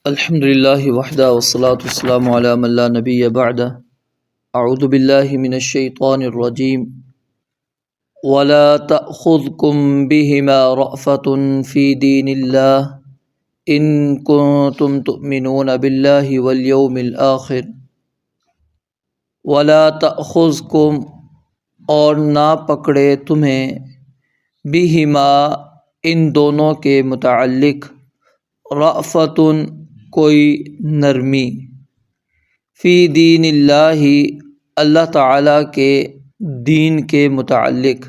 الحمد للہ وحدہ والصلاة والسلام علی من لا نبی بعدہ اعوذ باللہ من الشیطان الرجیم ولا تأخذکم بہما رأفة فی دین اللہ ان کنتم تؤمنون باللہ والیوم الآخر ولا تأخذکم اور نہ پکڑے تمہیں بہما ان دونوں کے متعلق رأفتٌ کوئی نرمی فی دین اللہ اللہ تعالیٰ کے دین کے متعلق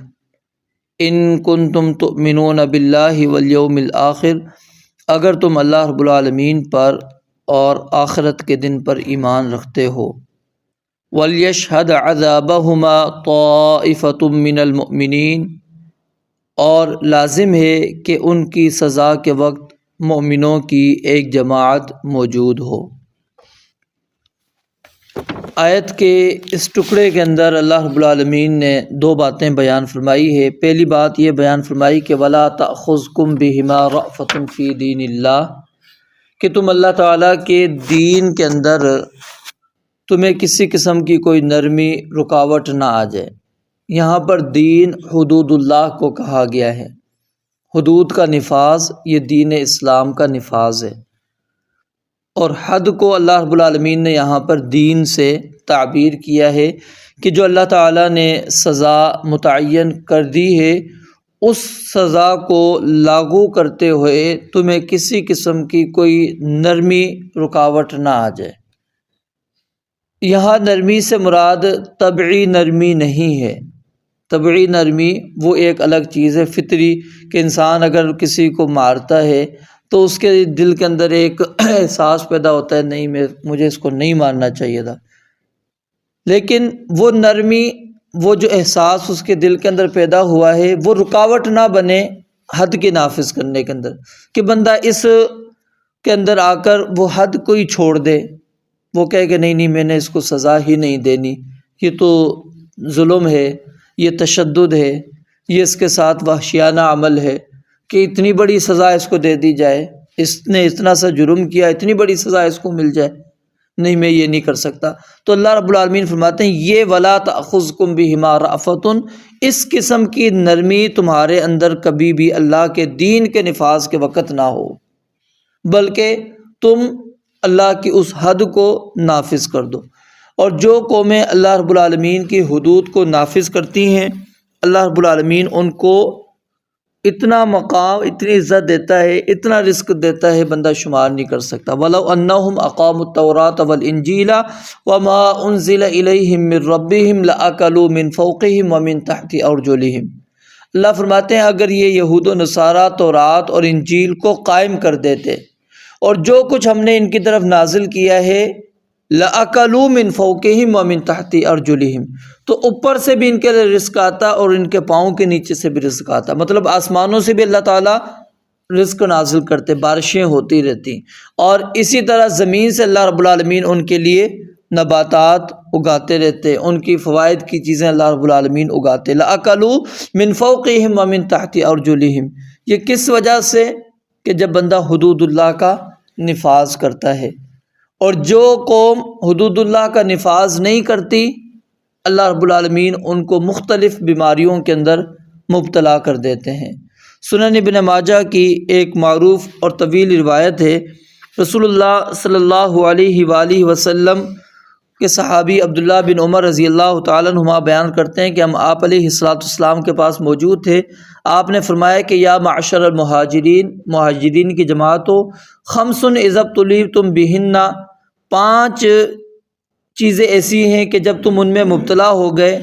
ان کنتم تؤمنون باللہ والیوم الآخر اگر تم اللہ رب العالمین پر اور آخرت کے دن پر ایمان رکھتے ہو ولیشہد عذابہما طائفۃ من المؤمنین اور لازم ہے کہ ان کی سزا کے وقت مومنوں کی ایک جماعت موجود ہو۔ آیت کے اس ٹکڑے کے اندر اللہ رب العالمین نے دو باتیں بیان فرمائی ہے۔ پہلی بات یہ بیان فرمائی کہ وَلَا تَأْخُذْكُمْ بِهِمَا رَأْفَةٌ فِي دِينِ اللَّهِ کہ تم اللہ تعالیٰ کے دین کے اندر تمہیں کسی قسم کی کوئی نرمی رکاوٹ نہ آ جائے۔ یہاں پر دین حدود اللہ کو کہا گیا ہے۔ حدود کا نفاذ یہ دین اسلام کا نفاذ ہے، اور حد کو اللہ رب العالمین نے یہاں پر دین سے تعبیر کیا ہے کہ جو اللہ تعالیٰ نے سزا متعین کر دی ہے اس سزا کو لاگو کرتے ہوئے تمہیں کسی قسم کی کوئی نرمی رکاوٹ نہ آ جائے۔ یہاں نرمی سے مراد طبعی نرمی نہیں ہے۔ طبعی نرمی وہ ایک الگ چیز ہے، فطری، کہ انسان اگر کسی کو مارتا ہے تو اس کے دل کے اندر ایک احساس پیدا ہوتا ہے نہیں مجھے اس کو نہیں مارنا چاہیے تھا، لیکن وہ نرمی، وہ جو احساس اس کے دل کے اندر پیدا ہوا ہے وہ رکاوٹ نہ بنے حد کے نافذ کرنے کے اندر، کہ بندہ اس کے اندر آ کر وہ حد کو ہی چھوڑ دے، وہ کہے کہ نہیں میں نے اس کو سزا ہی نہیں دینی، یہ تو ظلم ہے، یہ تشدد ہے، یہ اس کے ساتھ وحشیانہ عمل ہے کہ اتنی بڑی سزا اس کو دے دی جائے، اس نے اتنا سا جرم کیا اتنی بڑی سزا اس کو مل جائے، نہیں میں یہ نہیں کر سکتا۔ تو اللہ رب العالمین فرماتے ہیں یہ وَلَا تَأْخُذْكُمْ بِهِمَا رَأْفَةٌ اس قسم کی نرمی تمہارے اندر کبھی بھی اللہ کے دین کے نفاذ کے وقت نہ ہو، بلکہ تم اللہ کی اس حد کو نافذ کر دو۔ اور جو قومیں اللہ رب العالمین کی حدود کو نافذ کرتی ہیں اللہ رب العالمین ان کو اتنا مقام، اتنی عزت دیتا ہے، اتنا رزق دیتا ہے، بندہ شمار نہیں کر سکتا۔ وَلَوْ أَنَّهُمْ أَقَامُوا التَّوْرَاةَ وَالْإِنْجِيلَ وَمَا أُنزِلَ إِلَيْهِمْ مِنْ رَبِّهِمْ لَأَكَلُوا مِنْ فَوْقِهِمْ وَمِنْ تَحْتِ أَرْجُلِهِمْ اللہ فرماتے ہیں اگر یہ یہود و نصارہ تورات اور انجیل کو قائم کر دیتے اور جو کچھ ہم نے ان کی طرف نازل کیا ہے لَأَكَلُوا مِنْ فَوْقِهِمْ وَمِنْ تَحْتِ أَرْجُلِهِمْ تو اوپر سے بھی ان کے لیے رزق آتا اور ان کے پاؤں کے نیچے سے بھی رزق آتا، مطلب آسمانوں سے بھی اللہ تعالیٰ رزق نازل کرتے، بارشیں ہوتی رہتی، اور اسی طرح زمین سے اللہ رب العالمین ان کے لیے نباتات اگاتے رہتے، ان کی فوائد کی چیزیں اللہ رب العالمین اگاتے۔ لَأَكَلُوا مِنْ فَوْقِهِمْ وَمِنْ تَحْتِ أَرْجُلِهِمْ یہ کس وجہ سے؟ کہ جب بندہ حدود اللہ کا نفاذ کرتا ہے، اور جو قوم حدود اللہ کا نفاذ نہیں کرتی اللہ رب العالمین ان کو مختلف بیماریوں کے اندر مبتلا کر دیتے ہیں۔ سنن ابن ماجہ کی ایک معروف اور طویل روایت ہے، رسول اللہ صلی اللہ علیہ وآلہ وسلم کے صحابی عبداللہ بن عمر رضی اللہ تعالیٰ عنہما بیان کرتے ہیں کہ ہم آپ علیہ السلام کے پاس موجود تھے۔ آپ نے فرمایا کہ یا معشر المہاجرین، مہاجرین کی جماعتوں، خمس اذا ابتلیتم بہن 5 چیزیں ایسی ہیں کہ جب تم ان میں مبتلا ہو گئے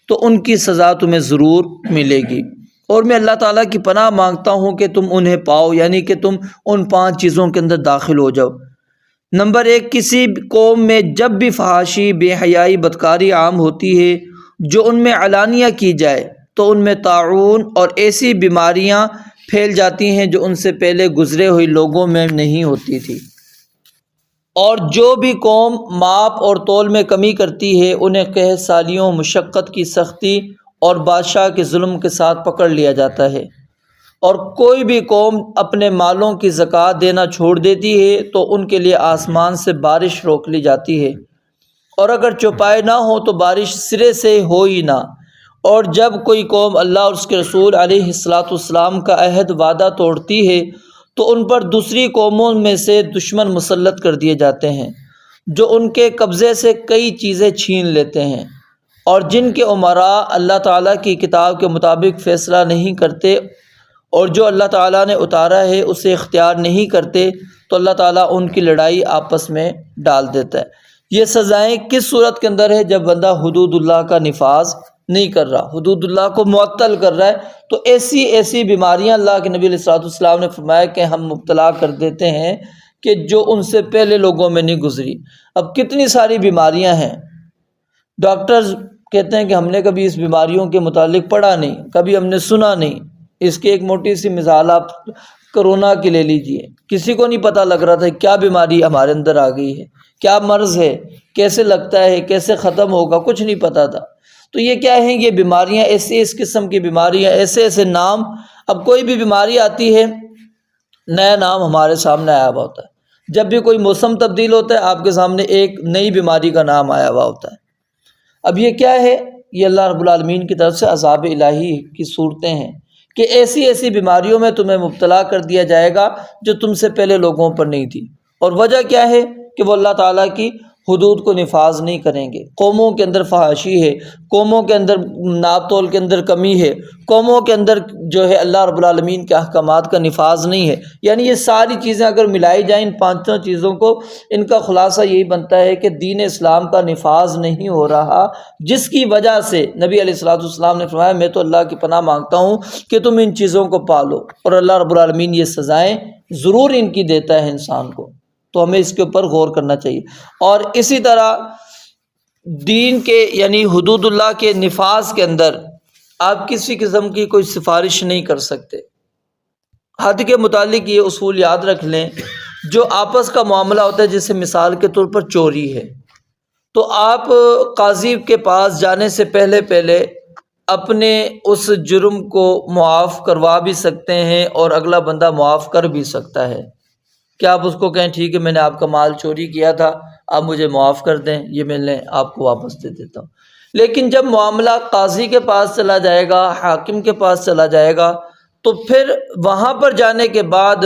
تو ان کی سزا تمہیں ضرور ملے گی، اور میں اللہ تعالیٰ کی پناہ مانگتا ہوں کہ تم انہیں پاؤ، یعنی کہ تم ان 5 چیزوں کے اندر داخل ہو جاؤ۔ نمبر 1، کسی قوم میں جب بھی فحاشی، بے حیائی، بدکاری عام ہوتی ہے جو ان میں علانیہ کی جائے تو ان میں طاعون اور ایسی بیماریاں پھیل جاتی ہیں جو ان سے پہلے گزرے ہوئے لوگوں میں نہیں ہوتی تھی، اور جو بھی قوم ماپ اور تول میں کمی کرتی ہے انہیں قحط سالیوں، مشقت کی سختی اور بادشاہ کے ظلم کے ساتھ پکڑ لیا جاتا ہے، اور کوئی بھی قوم اپنے مالوں کی زکوٰۃ دینا چھوڑ دیتی ہے تو ان کے لیے آسمان سے بارش روک لی جاتی ہے، اور اگر چوپائے نہ ہو تو بارش سرے سے ہو ہی نہ۔ اور جب کوئی قوم اللہ اور اس کے رسول علیہ السلام کا عہد وعدہ توڑتی ہے تو ان پر دوسری قوموں میں سے دشمن مسلط کر دیے جاتے ہیں جو ان کے قبضے سے کئی چیزیں چھین لیتے ہیں، اور جن کے امراء اللہ تعالیٰ کی کتاب کے مطابق فیصلہ نہیں کرتے اور جو اللہ تعالیٰ نے اتارا ہے اسے اختیار نہیں کرتے تو اللہ تعالیٰ ان کی لڑائی آپس میں ڈال دیتا ہے۔ یہ سزائیں کس صورت کے اندر ہے؟ جب بندہ حدود اللہ کا نفاذ نہیں کر رہا، حدود اللہ کو معطل کر رہا ہے، تو ایسی بیماریاں اللہ کے نبی علیہ الصلوۃ والسلام نے فرمایا کہ ہم مبتلا کر دیتے ہیں کہ جو ان سے پہلے لوگوں میں نہیں گزری۔ اب کتنی ساری بیماریاں ہیں، ڈاکٹرز کہتے ہیں کہ ہم نے کبھی اس بیماریوں کے متعلق پڑھا نہیں، کبھی ہم نے سنا نہیں۔ اس کی ایک موٹی سی مثال آپ کرونا کی لے لیجئے، کسی کو نہیں پتہ لگ رہا تھا کیا بیماری ہمارے اندر آ گئی ہے، کیا مرض ہے، کیسے لگتا ہے، کیسے ختم ہوگا، کچھ نہیں پتہ تھا۔ تو یہ کیا ہیں؟ یہ بیماریاں ایسی، اس قسم کی بیماریاں، ایسے نام۔ اب کوئی بھی بیماری آتی ہے نیا نام ہمارے سامنے آیا ہوا ہوتا ہے، جب بھی کوئی موسم تبدیل ہوتا ہے آپ کے سامنے ایک نئی بیماری کا نام آیا ہوا ہوتا ہے۔ اب یہ کیا ہے؟ یہ اللہ رب العالمین کی طرف سے عذاب الہی کی صورتیں ہیں کہ ایسی بیماریوں میں تمہیں مبتلا کر دیا جائے گا جو تم سے پہلے لوگوں پر نہیں تھی۔ اور وجہ کیا ہے؟ کہ وہ اللہ تعالیٰ کی حدود کو نفاذ نہیں کریں گے۔ قوموں کے اندر فحاشی ہے، قوموں کے اندر ناپ تول کے اندر کمی ہے، قوموں کے اندر جو ہے اللہ رب العالمین کے احکامات کا نفاذ نہیں ہے۔ یعنی یہ ساری چیزیں اگر ملائی جائیں، ان پانچوں چیزوں کو، ان کا خلاصہ یہی بنتا ہے کہ دین اسلام کا نفاذ نہیں ہو رہا، جس کی وجہ سے نبی علیہ الصلوۃ والسلام نے فرمایا میں تو اللہ کی پناہ مانگتا ہوں کہ تم ان چیزوں کو پالو، اور اللہ رب العالمین یہ سزائیں ضرور ان کی دیتا ہے انسان کو، تو ہمیں اس کے اوپر غور کرنا چاہیے۔ اور اسی طرح دین کے یعنی حدود اللہ کے نفاذ کے اندر آپ کسی قسم کی کوئی سفارش نہیں کر سکتے۔ حد کے متعلق یہ اصول یاد رکھ لیں، جو آپس کا معاملہ ہوتا ہے، جیسے مثال کے طور پر چوری ہے، تو آپ قاضی کے پاس جانے سے پہلے اپنے اس جرم کو معاف کروا بھی سکتے ہیں اور اگلا بندہ معاف کر بھی سکتا ہے۔ کیا آپ اس کو کہیں ٹھیک ہے میں نے آپ کا مال چوری کیا تھا، آپ مجھے معاف کر دیں، یہ میں نے آپ کو واپس دے دیتا ہوں۔ لیکن جب معاملہ قاضی کے پاس چلا جائے گا، حاکم کے پاس چلا جائے گا، تو پھر وہاں پر جانے کے بعد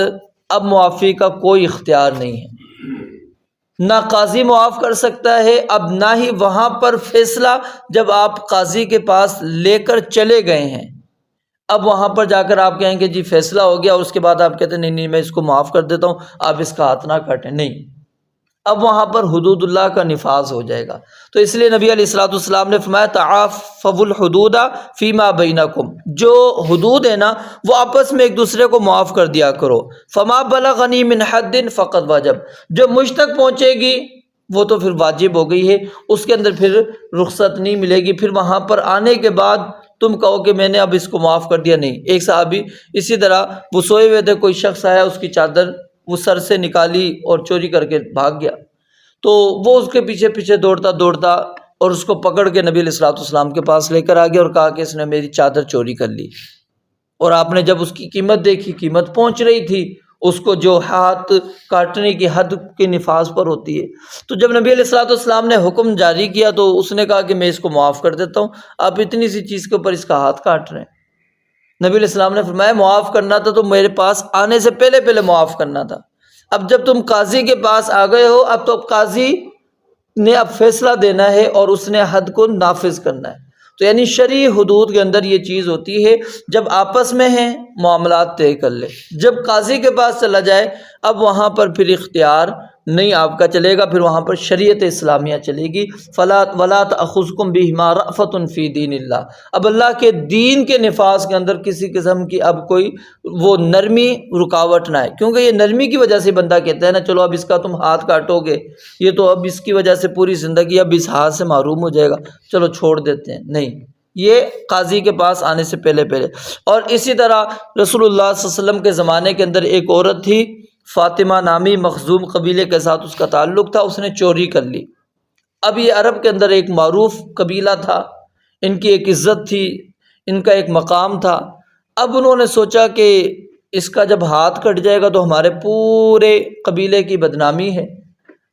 اب معافی کا کوئی اختیار نہیں ہے، نہ قاضی معاف کر سکتا ہے، اب نہ ہی وہاں پر فیصلہ جب آپ قاضی کے پاس لے کر چلے گئے ہیں، اب وہاں پر جا کر آپ کہیں کہ جی فیصلہ ہو گیا، اور اس کے بعد آپ کہتے ہیں نہیں میں اس کو معاف کر دیتا ہوں، آپ اس کا ہاتھ نہ کاٹیں، نہیں، اب وہاں پر حدود اللہ کا نفاذ ہو جائے گا۔ تو اس لیے نبی علیہ الصلوۃ والسلام نے فرمایا تعافوا الحدود فیما بینکم، جو حدود ہے نا وہ آپس میں ایک دوسرے کو معاف کر دیا کرو۔ فما بلغنی من حد فقد وجب، جو مجھ تک پہنچے گی وہ تو پھر واجب ہو گئی ہے، اس کے اندر پھر رخصت نہیں ملے گی، پھر وہاں پر آنے کے بعد تم کہو کہ میں نے اب اس کو معاف کر دیا، نہیں۔ ایک صحابی اسی طرح وہ سوئے ہوئے تھے، کوئی شخص آیا، اس کی چادر وہ سر سے نکالی اور چوری کر کے بھاگ گیا، تو وہ اس کے پیچھے دوڑتا اور اس کو پکڑ کے نبی علیہ الصلوۃ والسلام کے پاس لے کر آ گیا اور کہا کہ اس نے میری چادر چوری کر لی۔ اور آپ نے جب اس کی قیمت دیکھی، قیمت پہنچ رہی تھی اس کو جو ہاتھ کاٹنے کی حد کے نفاذ پر ہوتی ہے، تو جب نبی علیہ الصلوۃ والسلام نے حکم جاری کیا تو اس نے کہا کہ میں اس کو معاف کر دیتا ہوں، آپ اتنی سی چیز کے اوپر اس کا ہاتھ کاٹ رہے ہیں۔ نبی علیہ السلام نے فرمایا معاف کرنا تھا تو میرے پاس آنے سے پہلے معاف کرنا تھا، اب جب تم قاضی کے پاس آ گئے ہو، اب تو قاضی نے اب فیصلہ دینا ہے اور اس نے حد کو نافذ کرنا ہے۔ تو یعنی شرعی حدود کے اندر یہ چیز ہوتی ہے، جب آپس میں ہیں معاملات طے کر لے، جب قاضی کے پاس چلا جائے اب وہاں پر پھر اختیار نہیں آپ کا چلے گا، پھر وہاں پر شریعت اسلامیہ چلے گی۔ فلا ولا تأخذکم بہما رأفۃ فی دین اللہ، اب اللہ کے دین کے نفاذ کے اندر کسی قسم کی اب کوئی وہ نرمی رکاوٹ نہ ہے، کیونکہ یہ نرمی کی وجہ سے بندہ کہتا ہے نا چلو اب اس کا تم ہاتھ کاٹو گے، یہ تو اب اس کی وجہ سے پوری زندگی اب اس ہاتھ سے محروم ہو جائے گا، چلو چھوڑ دیتے ہیں، نہیں، یہ قاضی کے پاس آنے سے پہلے۔ اور اسی طرح رسول اللہ صلی اللہ علیہ وسلم کے زمانے کے اندر ایک عورت تھی، فاطمہ نامی، مخزوم قبیلے کے ساتھ اس کا تعلق تھا، اس نے چوری کر لی۔ اب یہ عرب کے اندر ایک معروف قبیلہ تھا، ان کی ایک عزت تھی، ان کا ایک مقام تھا۔ اب انہوں نے سوچا کہ اس کا جب ہاتھ کٹ جائے گا تو ہمارے پورے قبیلے کی بدنامی ہے،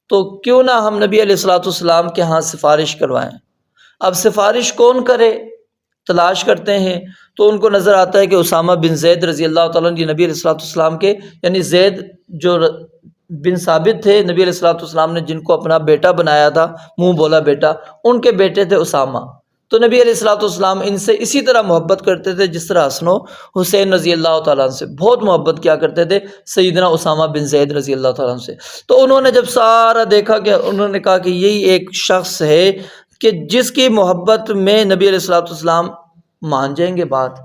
تو کیوں نہ ہم نبی علیہ الصلوۃ والسلام کے ہاں سفارش کروائیں۔ اب سفارش کون کرے، تلاش کرتے ہیں تو ان کو نظر آتا ہے کہ اسامہ بن زید رضی اللہ تعالیٰ عنہ نبی علیہ الصلوۃ والسلام کے، یعنی زید جو بن ثابت تھے نبی علیہ الصلوۃ والسلام نے جن کو اپنا بیٹا بنایا تھا، منہ بولا بیٹا، ان کے بیٹے تھے اسامہ۔ تو نبی علیہ الصلوۃ والسلام ان سے اسی طرح محبت کرتے تھے جس طرح حسن و حسین رضی اللہ تعالیٰ عنہ سے بہت محبت کیا کرتے تھے، سیدنا اسامہ بن زید رضی اللہ تعالیٰ عنہ سے۔ تو انہوں نے جب سارا دیکھا کہ انہوں نے کہا کہ یہی ایک شخص ہے کہ جس کی محبت میں نبی علیہ الصلوۃ والسلام مان جائیں گے بات،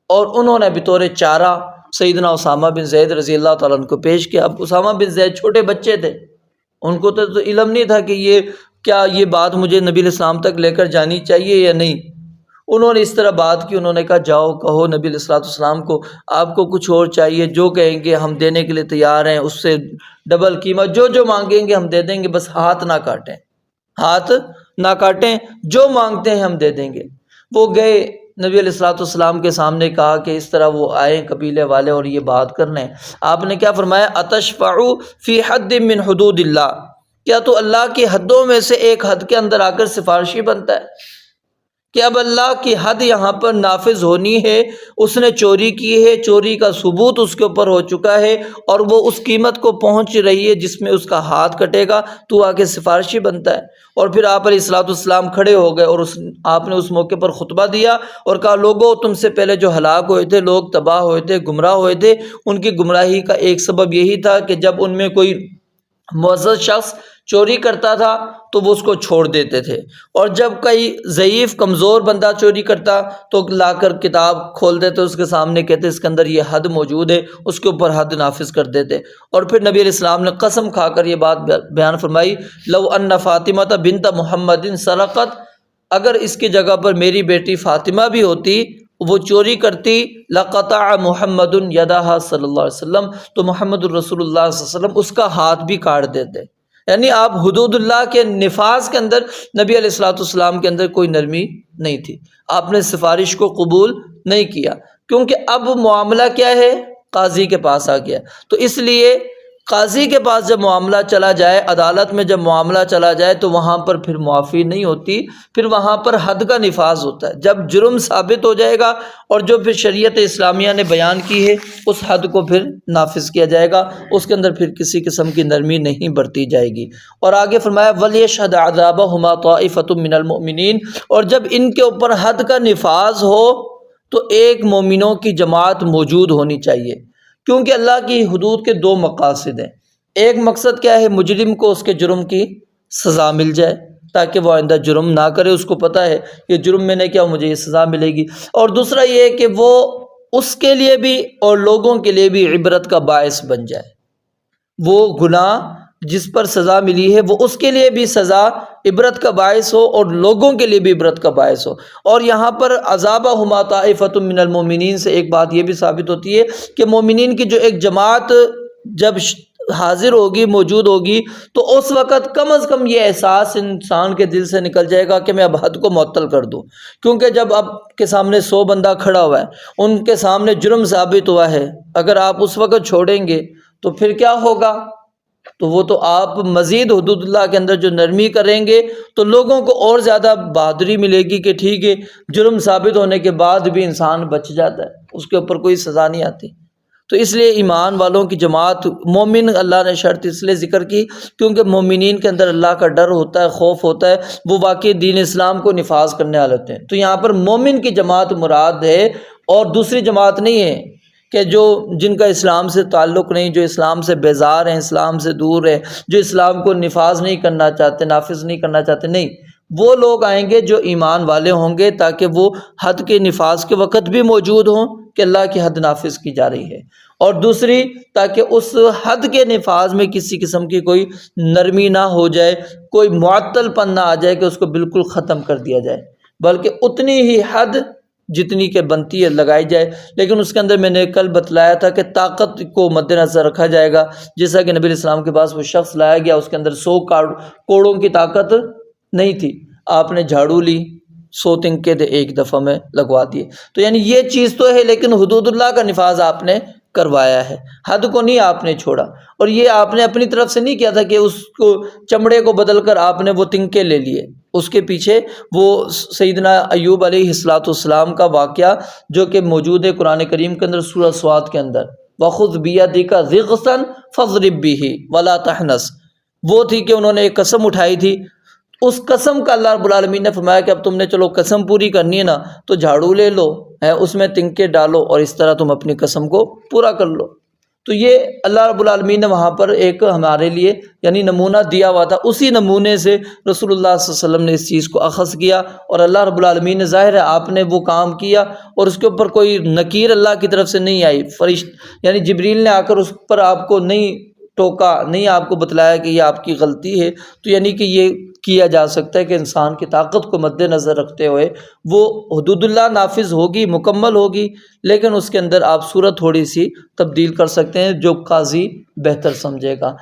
اور انہوں نے بطور چارہ سیدنا اسامہ بن زید رضی اللہ تعالیٰ عنہ کو پیش کیا۔ اب اسامہ بن زید چھوٹے بچے تھے، ان کو تو علم نہیں تھا کہ یہ بات مجھے نبی علیہ السلام تک لے کر جانی چاہیے یا نہیں۔ انہوں نے اس طرح بات کی، انہوں نے کہا جاؤ کہو نبی علیہ الصلوۃ والسلام کو آپ کو کچھ اور چاہیے، جو کہیں گے ہم دینے کے لیے تیار ہیں، اس سے ڈبل قیمت جو مانگیں گے ہم دے دیں گے، بس ہاتھ نہ کاٹیں، ہاتھ نہ کاٹیں، جو مانگتے ہیں ہم دے دیں گے۔ وہ گئے نبی علیہ الصلوۃ والسلام کے سامنے، کہا کہ اس طرح وہ آئے قبیلے والے اور یہ بات کرنے۔ آپ نے کیا فرمایا؟ اتشفع فی حد من حدود اللہ، کیا تو اللہ کی حدوں میں سے ایک حد کے اندر آ کر سفارشی بنتا ہے کہ اب اللہ کی حد یہاں پر نافذ ہونی ہے، اس نے چوری کی ہے، چوری کا ثبوت اس کے اوپر ہو چکا ہے اور وہ اس قیمت کو پہنچ رہی ہے جس میں اس کا ہاتھ کٹے گا، تو آ کے سفارشی بنتا ہے۔ اور پھر آپ علیہ الصلوۃ والسلام کھڑے ہو گئے اور آپ نے اس موقع پر خطبہ دیا اور کہا لوگوں تم سے پہلے جو ہلاک ہوئے تھے، لوگ تباہ ہوئے تھے، گمراہ ہوئے تھے، ان کی گمراہی کا ایک سبب یہی تھا کہ جب ان میں کوئی معزز شخص چوری کرتا تھا تو وہ اس کو چھوڑ دیتے تھے، اور جب کوئی ضعیف کمزور بندہ چوری کرتا تو لا کر کتاب کھول دیتے، اس کے سامنے کہتے اس کے اندر یہ حد موجود ہے، اس کے اوپر حد نافذ کر دیتے۔ اور پھر نبی علیہ السلام نے قسم کھا کر یہ بات بیان فرمائی، لو ان فاطمہ بنت محمد سرقت، اگر اس کی جگہ پر میری بیٹی فاطمہ بھی ہوتی، وہ چوری کرتی، لقطع محمد یدہا صلی اللہ علیہ وسلم، تو محمد الرسول اللہ صلی اللہ علیہ وسلم اس کا ہاتھ بھی کاٹ دیتے۔ یعنی آپ حدود اللہ کے نفاذ کے اندر نبی علیہ الصلوۃ والسلام کے اندر کوئی نرمی نہیں تھی، آپ نے سفارش کو قبول نہیں کیا، کیونکہ اب معاملہ کیا ہے؟ قاضی کے پاس آ گیا۔ تو اس لیے قاضی کے پاس جب معاملہ چلا جائے، عدالت میں جب معاملہ چلا جائے تو وہاں پر پھر معافی نہیں ہوتی، پھر وہاں پر حد کا نفاذ ہوتا ہے۔ جب جرم ثابت ہو جائے گا اور جو پھر شریعت اسلامیہ نے بیان کی ہے اس حد کو پھر نافذ کیا جائے گا، اس کے اندر پھر کسی قسم کی نرمی نہیں برتی جائے گی۔ اور آگے فرمایا وَلْيَشْهَدْ عَذَابَهُمَا طَائِفَةٌ مِّنَ الْمُؤْمِنِينَ، اور جب ان کے اوپر حد کا نفاذ ہو تو ایک مومنوں کی جماعت موجود ہونی چاہیے، کیونکہ اللہ کی حدود کے دو مقاصد ہیں۔ ایک مقصد کیا ہے؟ مجرم کو اس کے جرم کی سزا مل جائے تاکہ وہ آئندہ جرم نہ کرے، اس کو پتہ ہے یہ جرم میں نے کیا، مجھے یہ سزا ملے گی۔ اور دوسرا یہ ہے کہ وہ اس کے لیے بھی اور لوگوں کے لیے بھی عبرت کا باعث بن جائے، وہ گناہ جس پر سزا ملی ہے وہ اس کے لیے بھی سزا عبرت کا باعث ہو اور لوگوں کے لیے بھی عبرت کا باعث ہو۔ اور یہاں پر عذابہما طائفۃ من المؤمنین سے ایک بات یہ بھی ثابت ہوتی ہے کہ مومنین کی جو ایک جماعت جب حاضر ہوگی، موجود ہوگی، تو اس وقت کم از کم یہ احساس انسان کے دل سے نکل جائے گا کہ میں اب حد کو معطل کر دوں، کیونکہ جب آپ کے سامنے 100 بندہ کھڑا ہوا ہے، ان کے سامنے جرم ثابت ہوا ہے، اگر آپ اس وقت چھوڑیں گے تو پھر کیا ہوگا؟ تو وہ تو آپ مزید حدود اللہ کے اندر جو نرمی کریں گے تو لوگوں کو اور زیادہ بہادری ملے گی کہ ٹھیک ہے، جرم ثابت ہونے کے بعد بھی انسان بچ جاتا ہے، اس کے اوپر کوئی سزا نہیں آتی۔ تو اس لیے ایمان والوں کی جماعت، مومن اللہ نے شرط اس لیے ذکر کی کیونکہ مومنین کے اندر اللہ کا ڈر ہوتا ہے، خوف ہوتا ہے، وہ واقعی دین اسلام کو نفاذ کرنے والے ہوتے ہیں۔ تو یہاں پر مومن کی جماعت مراد ہے اور دوسری جماعت نہیں ہے کہ جن کا اسلام سے تعلق نہیں، جو اسلام سے بیزار ہیں، اسلام سے دور ہیں، جو اسلام کو نفاذ نہیں کرنا چاہتے، نافذ نہیں کرنا چاہتے، نہیں، وہ لوگ آئیں گے جو ایمان والے ہوں گے تاکہ وہ حد کے نفاذ کے وقت بھی موجود ہوں کہ اللہ کی حد نافذ کی جا رہی ہے، اور دوسری تاکہ اس حد کے نفاذ میں کسی قسم کی کوئی نرمی نہ ہو جائے، کوئی معطل پن نہ آ جائے کہ اس کو بالکل ختم کر دیا جائے، بلکہ اتنی ہی حد جتنی کہ بنتی ہے لگائی جائے۔ لیکن اس کے اندر میں نے کل بتلایا تھا کہ طاقت کو مد نظر رکھا جائے گا، جیسا کہ نبی علیہ السلام کے پاس وہ شخص لایا گیا، اس کے اندر 100 کوڑوں کی طاقت نہیں تھی، آپ نے جھاڑو لی 100 تنکے دے ایک دفعہ میں لگوا دیے. تو یعنی یہ چیز تو ہے لیکن حدود اللہ کا نفاذ آپ نے کروایا ہے، حد کو نہیں آپ نے چھوڑا. اور یہ آپ نے اپنی طرف سے نہیں کیا تھا کہ اس کو چمڑے کو بدل کر آپ نے وہ تنکے لے لیے. اس کے پیچھے وہ سیدنا ایوب علیہ السلام کا واقعہ جو کہ موجود ہے قرآن کریم کے اندر سورہ سواد کے اندر، وَخُذْ بِيَدِكَ ضِغْثًا فَاضْرِب بِّهِ وَلَا تَحْنَثْ، وہ تھی کہ انہوں نے ایک قسم اٹھائی تھی. اس قسم کا اللہ رب العالمین نے فرمایا کہ اب تم نے چلو قسم پوری کرنی ہے نا تو جھاڑو لے لو، اس میں تنکے ڈالو اور اس طرح تم اپنی قسم کو پورا کر لو. تو یہ اللہ رب العالمین نے وہاں پر ایک ہمارے لیے یعنی نمونہ دیا ہوا تھا. اسی نمونے سے رسول اللہ صلی اللہ علیہ وسلم نے اس چیز کو اخذ کیا اور اللہ رب العالمین نے ظاہر ہے آپ نے وہ کام کیا اور اس کے اوپر کوئی نکیر اللہ کی طرف سے نہیں آئی. یعنی جبریل نے آ کر اس پر آپ کو نہیں ٹوکا، نہیں آپ کو بتلایا کہ یہ آپ کی غلطی ہے. تو یعنی کہ یہ کیا جا سکتا ہے کہ انسان کی طاقت کو مد نظر رکھتے ہوئے وہ حدود اللہ نافذ ہوگی، مکمل ہوگی، لیکن اس کے اندر آپ صورت تھوڑی سی تبدیل کر سکتے ہیں جو قاضی بہتر سمجھے گا.